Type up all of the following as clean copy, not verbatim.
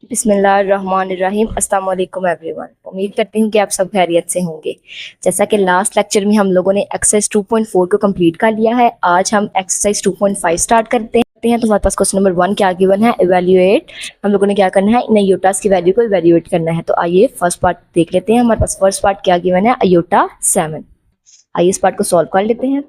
बिस्मिल्लाहिर्रहमानिर्रहीम। अस्सलाम वालेकुम एवरीवन। उम्मीद करती हूँ कि आप सब खैरियत से होंगे। जैसा कि लास्ट लेक्चर में हम लोगों ने एक्सरसाइज 2.4 को कंप्लीट कर लिया है, आज हम एक्सरसाइज 2.5 स्टार्ट करते हैं। तो हमारे पास क्वेश्चन नंबर 1 क्या गिवन है, इवेल्युएट। हम लोगों ने क्या करना है, इन अयोटास की वैल्यू को इवेल्युएट करना है। तो आइए फर्स्ट पार्ट देख लेते हैं। हमारे पास फर्स्ट पार्ट क्या गिवन है, अयोटा 7। आइए इस पार्ट को सॉल्व कर लेते हैं।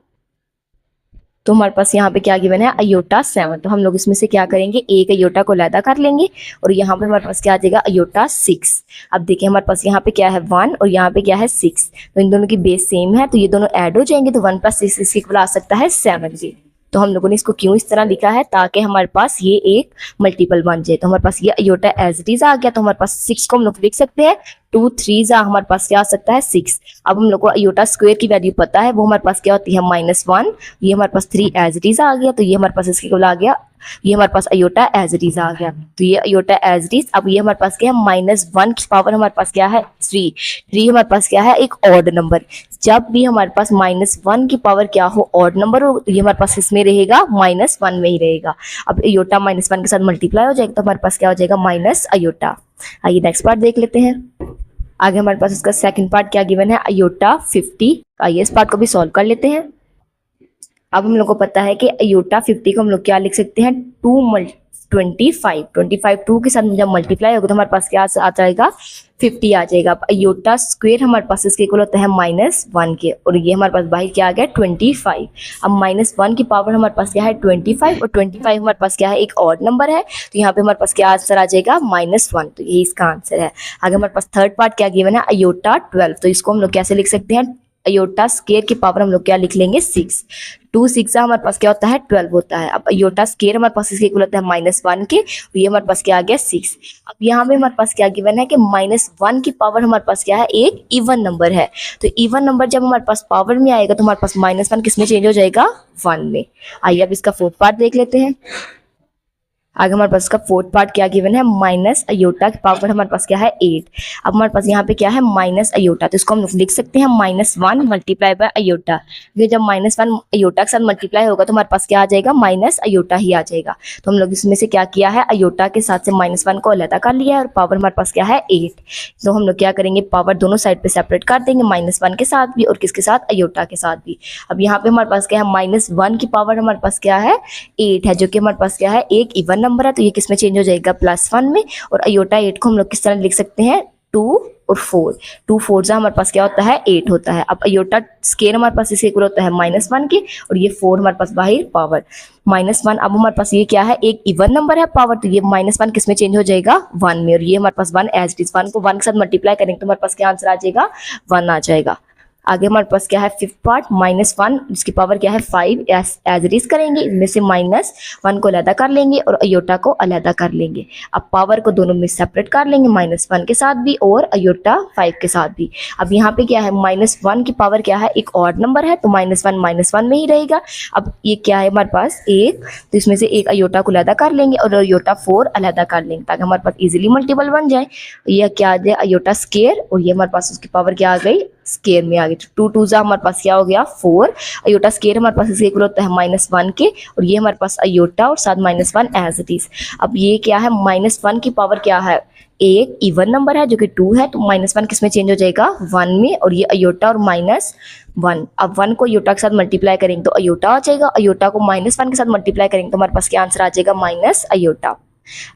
तो हमारे पास यहाँ पे क्या गिवन है, अयोटा 7। तो हम लोग इसमें से क्या करेंगे, एक अयोटा को अलहदा कर लेंगे और यहाँ पे हमारे पास क्या आ जाएगा, अयोटा 6। अब देखिए हमारे पास यहाँ पे क्या है 1 और यहाँ पे क्या है 6। तो इन दोनों की बेस सेम है, तो ये दोनों ऐड हो जाएंगे। तो 1 + 6 इक्वल आ सकता है 7 जी। तो हम लोगों ने इसको क्यों इस तरह लिखा है, ताकि हमारे पास ये एक मल्टीपल बन जाए। तो हमारे पास ये अयोटा एज इट इज आ गया। तो हमारे पास 6 को हम लोग लिख सकते हैं 2 3 हमारे पास क्या आ सकता है 6। अब हम लोग को अयोटा स्क्वायर की वैल्यू पता है, वो हमारे पास क्या होती है -1। ये हमारे पास 3 एज इट इज आ गया। तो ये हमारे पास इसके इक्वल आ गया, ये हमारे पास अयोटा एज इट इज आ गया। तो ये अयोटा एज इट इज। अब ये हमारे पास क्या है, -1 की पावर हमारे पास क्या है 3। 3 हमारे पास क्या है, एक ऑड नंबर। जब भी हमारे पास -1 की पावर क्या हो, ऑड नंबर हो, तो ये हमारे पास इसमें रहेगा -1 में ही रहेगा। अब अयोटा -1 के साथ मल्टीप्लाई हो जाएगा, तो हमारे पास क्या हो जाएगा, माइनस अयोटा। आइए नेक्स्ट पार्ट देख लेते हैं। आगे हमारे पास इसका सेकंड पार्ट क्या गिवन है, अयोटा 50। आइए इस पार्ट को भी सॉल्व कर लेते हैं। अब हम लोग को पता है कि अयोटा 50 को हम लोग क्या लिख सकते हैं, 25 2 के साथ जब मल्टीप्लाई होगा तो हमारे पास क्या आ जाएगा, 50 आ जाएगा। अब अयोटा स्क्वायर हमारे पास इसके इक्वल होता है -1 के, और ये हमारे पास बाहर क्या आ गया 25। अब -1 की पावर हमारे पास क्या है 25, और 25 हमारे पास क्या है, एक ऑड नंबर है। तो यहाँ पे हमारे पास क्या आंसर आ जाएगा, -1। तो यही इसका आंसर है। आगे हमारे पास थर्ड पार्ट क्या गिवन है, अयोटा 12। तो इसको हम लोग कैसे लिख सकते हैं, अयोटा स्क्वायर की पावर हम लोग क्या लिख लेंगे 6। 2 6 हमारे पास क्या होता है 12 होता है। अब अयोटा स्क्वायर हमारे पास इसके इक्वल होता है -1 के, और ये हमारे पास क्या आ गया 6। अब यहाँ पे हमारे पास क्या गिवन है कि -1 की पावर हमारे पास क्या है, एक इवन नंबर है। तो इवन नंबर जब हमारे पास पावर में आएगा तो हमारे पास -1 किस में चेंज हो जाएगा, 1 में। आइए अब इसका फोर्थ पार्ट देख लेते हैं। आगे हमारे पास इसका फोर्थ पार्ट क्या गिवन है, माइनस अयोटा की पावर हमारे पास क्या है 8। अब हमारे पास यहाँ पे क्या है, माइनस अयोटा। तो इसको हम लोग लिख सकते हैं -1 मल्टीप्लाई बाय अयोटा। ये जब -1 अयोटा के साथ मल्टीप्लाई होगा तो हमारे पास क्या आ जाएगा, माइनस अयोटा ही आ जाएगा। तो हम लोग इसमें से क्या किया है, अयोटा के साथ से -1 को अलग कर लिया है, और पावर हमारे पास क्या है 8। तो हम लोग क्या करेंगे, पावर दोनों साइड पे सेपरेट कर देंगे, -1 के साथ भी और किसके साथ, अयोटा के साथ भी। अब यहाँ पे हमारे पास क्या है, -1 की पावर हमारे पास क्या है 8 है, जो कि हमारे पास क्या है, एक इवन नंबर है। तो ये किस में चेंज हो जाएगा, +1 में। और अयोटा 8 को हम लोग किस तरह लिख सकते हैं, 2 और 4। 2 4 हमारे पास क्या होता है 8 होता है। अब अयोटा स्क्वायर हमारे पास इसके इक्वल होता है -1 के, और ये 4 हमारे पास बाहर पावर -1। अब हमारे पास ये क्या है, एक इवन नंबर है पावर, तो ये -1 किस में चेंज हो जाएगा, 1 में। और ये हमारे पास 1 एज इट इज। 1 को 1 के साथ मल्टीप्लाई करेंगे तो हमारे पास क्या आंसर आ जाएगा, 1 आ जाएगा। आगे हमारे पास क्या है फिफ्थ पार्ट, -1 जिसकी पावर क्या है 5 एज इट इज करेंगे। इनमें से -1 को अलहदा कर लेंगे और अयोटा को अलहदा कर लेंगे। अब पावर को दोनों में सेपरेट कर लेंगे, -1 के साथ भी और अयोटा 5 के साथ भी। अब यहाँ पे क्या है, -1 की पावर क्या है, एक ऑड नंबर है, तो -1 में ही रहेगा। अब ये क्या है हमारे पास एक, तो इसमें से एक अयोटा को अलहदा कर लेंगे और अयोटा 4 अलहदा कर लेंगे, ताकि हमारे पास इजीली मल्टीपल बन जाए। ये क्या आ जाए, अयोटा स्क्वायर, और ये हमारे पास उसकी पावर क्या आ गई, स्क्वायर में आ गई। 2 2 हमारे पास क्या हो गया 4। अयोटा स्क्वायर हमारे पास इसके इक्वल होता है -1 के, और ये हमारे पास अयोटा और साथ -1 एज इट इज। अब ये क्या है, -1 की पावर क्या है, एक इवन नंबर है जो कि 2 है, तो -1 किस में चेंज हो जाएगा, 1 में। और ये अयोटा और -1, अब 1 को अयोटा के साथ मल्टीप्लाई करेंगे तो अयोटा आ जाएगा, अयोटा को -1 के साथ मल्टीप्लाई करेंगे तो हमारे पास क्या आंसर आ जाएगा, माइनस अयोटा।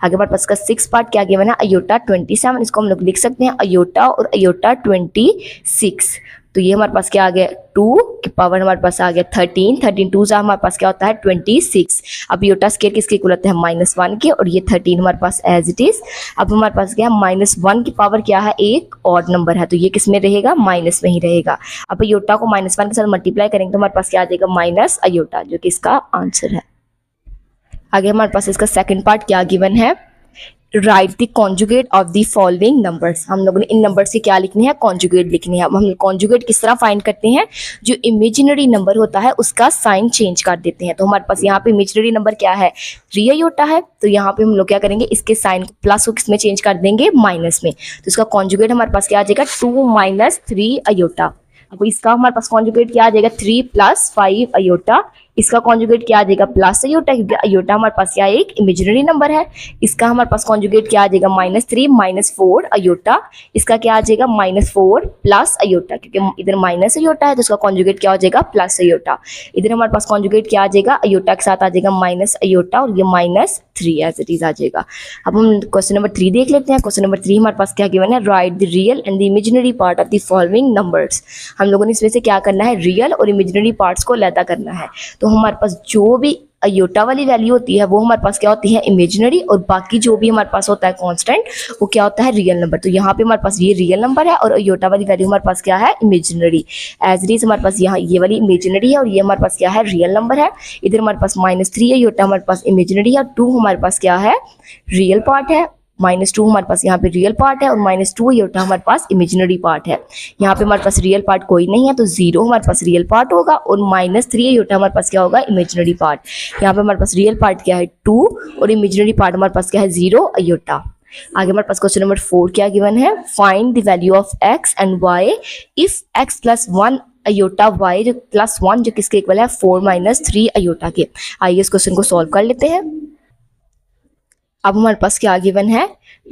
आगे हमारे पास का 6 पार्ट क्या गिवन है, अयोटा 27। इसको हम लोग लिख सकते हैं अयोटा और अयोटा 26। तो ये हमारे पास क्या आ गया, 2 की पावर हमारे पास आ गया 13। 13 2 हमारे पास क्या होता है 26। अब अयोटा स्क्वायर किसके इक्वल होता है, -1 के, और ये 13 हमारे पास एज इट इज। अब हमारे पास क्या है, -1 की पावर क्या है, एक ऑड नंबर है, तो ये किस में रहेगा, माइनस में ही रहेगा। अब अयोटा को -1 के साथ मल्टीप्लाई करेंगे तो हमारे पास क्या आ जाएगा, माइनस अयोटा, जो कि इसका आंसर है। आगे हमारे पास इसका सेकंड पार्ट क्या गिवन है, right the conjugate of the following numbers. हम लोगों ने इन नंबर से क्या लिखने हैं, कॉन्जुगेट लिखने हैं। अब हम कॉन्जुगेट किस तरह फाइंड करते हैं, जो इमेजिनरी नंबर होता है उसका साइन चेंज कर देते हैं। तो हमारे पास यहाँ पे इमेजिनरी नंबर क्या है, 3 अयोटा है, तो यहाँ पे हम लोग क्या करेंगे, इसके साइन प्लस को किस में चेंज कर देंगे, माइनस में। तो इसका कॉन्जुगेट हमारे पास क्या आ जाएगा, 2 - 3 अयोटा। अब इसका हमारे पास कॉन्जुगेट क्या आ जाएगा, 3 + 5 अयोटा इसका कॉन्जुगेट क्या आ जाएगा प्लस अयोटा, क्योंकि अयोटा हमारे पास क्या एक इमेजिनरी नंबर है। इसका हमारे पास कॉन्जुगेट क्या आ जाएगा -3 -4 अयोटा, इसका क्या आ जाएगा -4 प्लस अयोटा, क्योंकि इधर माइनस अयोटा है तो इसका कॉन्जुगेट क्या हो जाएगा प्लस अयोटा। इधर हमारे पास कॉन्जुगेट क्या आ जाएगा अयोटा के साथ आ जाएगा माइनस अयोटा और ये -3 एज इट इज आ जाएगा। अब हम क्वेश्चन नंबर 3 देख लेते हैं। क्वेश्चन नंबर 3 हमारे पास क्या गिवन है, right the real and the imaginary part of the following numbers. हम लोगों ने इसमें से क्या करना है, रियल और इमेजिनरी पार्ट्स को अलग करना है। तो हमारे पास जो भी अयोटा वाली वैल्यू होती है वो हमारे पास क्या होती है इमेजिनरी, और बाकी जो भी हमारे पास होता है कांस्टेंट वो क्या होता है रियल नंबर। तो यहाँ पे हमारे पास ये रियल नंबर है और अयोटा वाली वैल्यू हमारे पास क्या है इमेजिनरी। एज इट इज हमारे पास यहाँ ये वाली इमेजिनरी है और ये हमारे पास क्या है रियल नंबर है। इधर हमारे पास -3 अयोटा हमारे पास इमेजिनरी है, 2 हमारे पास क्या है रियल पार्ट है, -2 हमारे पास यहाँ पे रियल पार्ट है और -2 अयोटा हमारे पास इमेजिनरी पार्ट है। यहाँ पे हमारे पास रियल पार्ट कोई नहीं है तो 0 हमारे पास रियल पार्ट होगा और -3 अयोटा हमारे पास क्या होगा इमेजिनरी पार्ट। यहाँ पे हमारे पास रियल पार्ट क्या है 2 और इमेजिनरी पार्ट हमारे पास क्या है 0 अयोटा। आगे हमारे पास क्वेश्चन नंबर 4 क्या गिवन है, find the value of x and y if x + 1 iota y जो +1 जो किसके इक्वल है 4 - 3 अयोटा के। आइए इस क्वेश्चन को सॉल्व कर लेते हैं। अब हमारे पास क्या गिवन है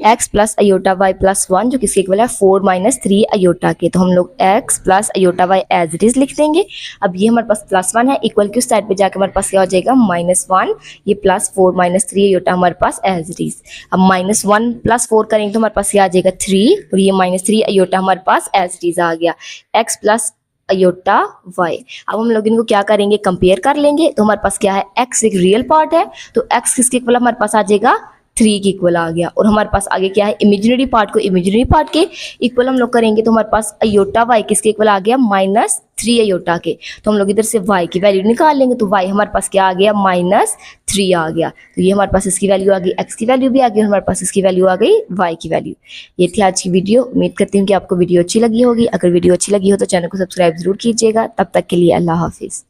x + अयोटा y + 1 जो किसके इक्वल है 4 - 3 अयोटा के। तो हम लोग x + iota y as it is लिख देंगे। अब ये हमारे पास +1 है, इक्वल की उस साइड पे जाके हमारे पास क्या हो जाएगा -1, ये +4 - 3 अयोटा हमारे पास एज इट इज। अब -1 + 4 करेंगे तो हमारे पास क्या आ जाएगा 3 और ये -3 अयोटा हमारे पास एज इट इज आ गया x + अयोटा y। अब हम लोग इनको क्या करेंगे कंपेयर कर लेंगे। तो हमारे पास क्या है x एक रियल पार्ट है तो x किसके इक्वल हमारे पास आ जाएगा 3 के इक्वल आ गया, और हमारे पास आगे क्या है इमेजिनरी पार्ट को इमेजिनरी पार्ट के इक्वल हम लोग करेंगे तो हमारे पास अयोटा y किसके इक्वल आ गया -3 अयोटा के। तो हम लोग इधर से y की वैल्यू निकाल लेंगे तो y हमारे पास क्या आ गया -3 आ गया। तो ये हमारे पास इसकी वैल्यू आ गई, x की वैल्यू भी आ गई और हमारे पास इसकी वैल्यू आ गई y की वैल्यू। ये थी आज की वीडियो। उम्मीद करती हूँ कि आपको वीडियो अच्छी लगी होगी। अगर वीडियो अच्छी लगी हो तो चैनल को सब्सक्राइब जरूर कीजिएगा। तब तक के लिए अल्लाह हाफिज़।